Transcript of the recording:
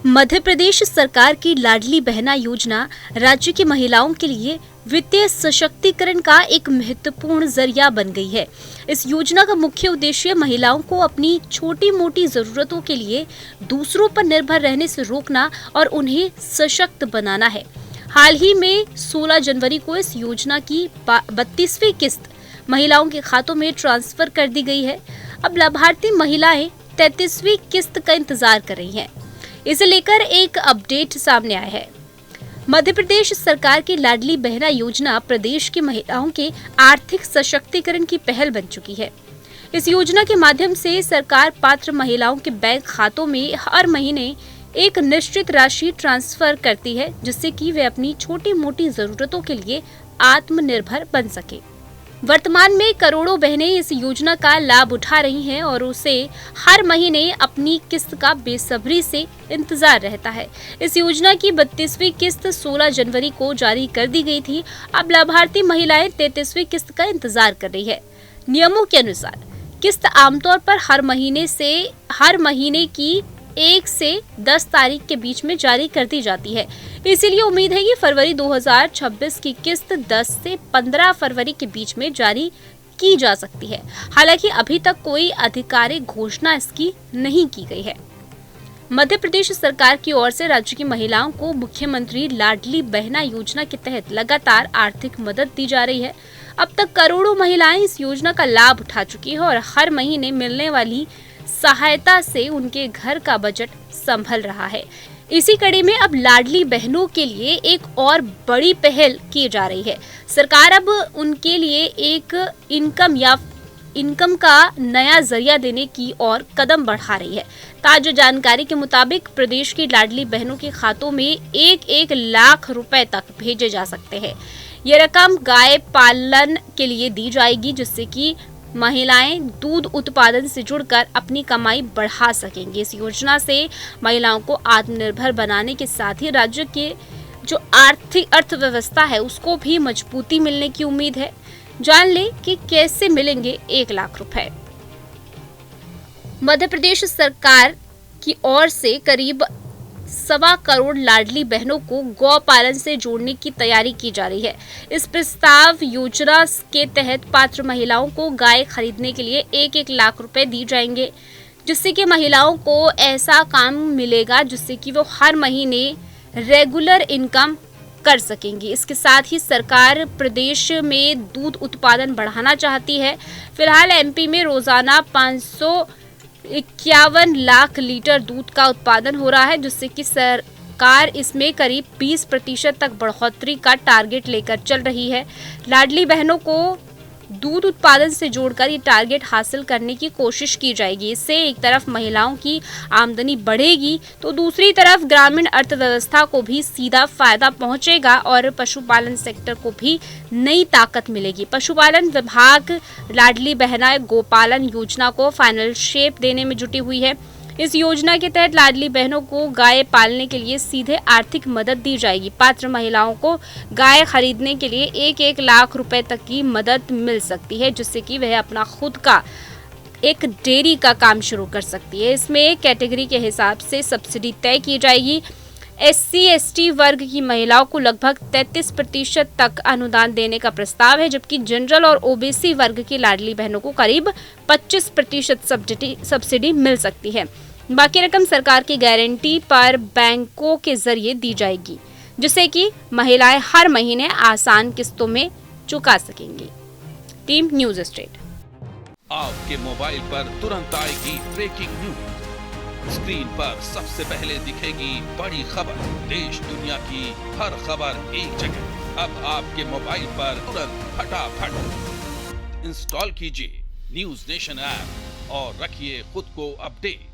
मध्य प्रदेश सरकार की लाडली बहना योजना राज्य की महिलाओं के लिए वित्तीय सशक्तिकरण का एक महत्वपूर्ण जरिया बन गई है। इस योजना का मुख्य उद्देश्य महिलाओं को अपनी छोटी मोटी जरूरतों के लिए दूसरों पर निर्भर रहने से रोकना और उन्हें सशक्त बनाना है। हाल ही में 16 जनवरी को इस योजना की 32वीं किस्त महिलाओं के खातों में ट्रांसफर कर दी गई है। अब लाभार्थी महिलाएं 33वीं किस्त का इंतजार कर रही हैं। इसे लेकर एक अपडेट सामने आया है। मध्य प्रदेश सरकार की लाडली बहना योजना प्रदेश की महिलाओं के आर्थिक सशक्तिकरण की पहल बन चुकी है। इस योजना के माध्यम से सरकार पात्र महिलाओं के बैंक खातों में हर महीने एक निश्चित राशि ट्रांसफर करती है, जिससे कि वे अपनी छोटी मोटी जरूरतों के लिए आत्मनिर्भर बन सके। वर्तमान में करोड़ों बहनें इस योजना का लाभ उठा रही हैं और उसे हर महीने अपनी किस्त का बेसब्री से इंतजार रहता है। इस योजना की 32वीं किस्त 16 जनवरी को जारी कर दी गई थी। अब लाभार्थी महिलाएं 33वीं किस्त का इंतजार कर रही है। नियमों के अनुसार किस्त आमतौर पर हर महीने की 1 से 10 तारीख के बीच में जारी कर दी जाती है। इसीलिए उम्मीद है कि फरवरी 2026 की किस्त 10 से 15 फरवरी के बीच में जारी की जा सकती है। हालांकि अभी तक कोई आधिकारिक घोषणा इसकी नहीं की गई है। मध्य प्रदेश सरकार की ओर से राज्य की महिलाओं को मुख्यमंत्री लाडली बहना योजना के तहत लगातार आर्थिक मदद दी जा रही है। अब तक करोड़ों महिलाएं इस योजना का लाभ उठा चुकी है और हर महीने मिलने वाली सहायता से उनके घर का बजट संभल रहा है। इसी कड़ी में अब लाडली बहनों के लिए एक और बड़ी पहल की जा रही है। सरकार अब उनके लिए एक इनकम का नया जरिया देने की ओर कदम बढ़ा रही है। ताजा जानकारी के मुताबिक प्रदेश की लाडली बहनों के खातों में 1-1 लाख रुपए तक भेजे जा सकते हैं। ये रकम गाय पालन के लिए दी जाएगी, जिससे कि महिलाएं दूध उत्पादन से जुड़कर अपनी कमाई बढ़ा सकेंगी। इस योजना से महिलाओं को आत्मनिर्भर बनाने के साथ ही राज्य के जो आर्थिक अर्थव्यवस्था है उसको भी मजबूती मिलने की उम्मीद है। जान ले कि कैसे मिलेंगे 1 लाख रुपए। मध्य प्रदेश सरकार की ओर से करीब 1.25 करोड़ लाडली बहनों को गौ पालन से जोड़ने की तैयारी की जा रही है। इस प्रस्ताव योजना के तहत पात्र महिलाओं को गाय खरीदने के लिए 1-1 लाख रुपए दिए जाएंगे, जिससे कि महिलाओं को ऐसा काम मिलेगा जिससे कि वो हर महीने रेगुलर इनकम कर सकेंगी। इसके साथ ही सरकार प्रदेश में दूध उत्पादन बढ़ाना चाहती है। फिलहाल एमपी में रोजाना 551 लाख लीटर दूध का उत्पादन हो रहा है, जिससे कि सरकार इसमें करीब 20% तक बढ़ोतरी का टारगेट लेकर चल रही है। लाडली बहनों को दूध उत्पादन से जोड़कर ये टारगेट हासिल करने की कोशिश की जाएगी। इससे एक तरफ महिलाओं की आमदनी बढ़ेगी तो दूसरी तरफ ग्रामीण अर्थव्यवस्था को भी सीधा फायदा पहुंचेगा और पशुपालन सेक्टर को भी नई ताकत मिलेगी। पशुपालन विभाग लाडली बहना गोपालन योजना को फाइनल शेप देने में जुटी हुई है। इस योजना के तहत लाडली बहनों को गाय पालने के लिए सीधे आर्थिक मदद दी जाएगी। पात्र महिलाओं को गाय खरीदने के लिए 1-1 लाख रुपए तक की मदद मिल सकती है, जिससे कि वह अपना खुद का एक डेयरी का काम शुरू कर सकती है। इसमें कैटेगरी के हिसाब से सब्सिडी तय की जाएगी। SC/ST वर्ग की महिलाओं को लगभग 33% तक अनुदान देने का प्रस्ताव है, जबकि जनरल और OBC वर्ग की लाडली बहनों को करीब 25% सब्सिडी मिल सकती है। बाकी रकम सरकार की गारंटी पर बैंकों के जरिए दी जाएगी, जिससे कि महिलाएं हर महीने आसान किस्तों में चुका सकेंगी। Team news state. आपके मोबाइल पर तुरंत आएगी ब्रेकिंग न्यूज। स्क्रीन पर सबसे पहले दिखेगी बड़ी खबर। देश दुनिया की हर खबर एक जगह। अब आपके मोबाइल पर तुरंत फटाफट इंस्टॉल कीजिए न्यूज़ नेशन ऐप और रखिए खुद को अपडेट।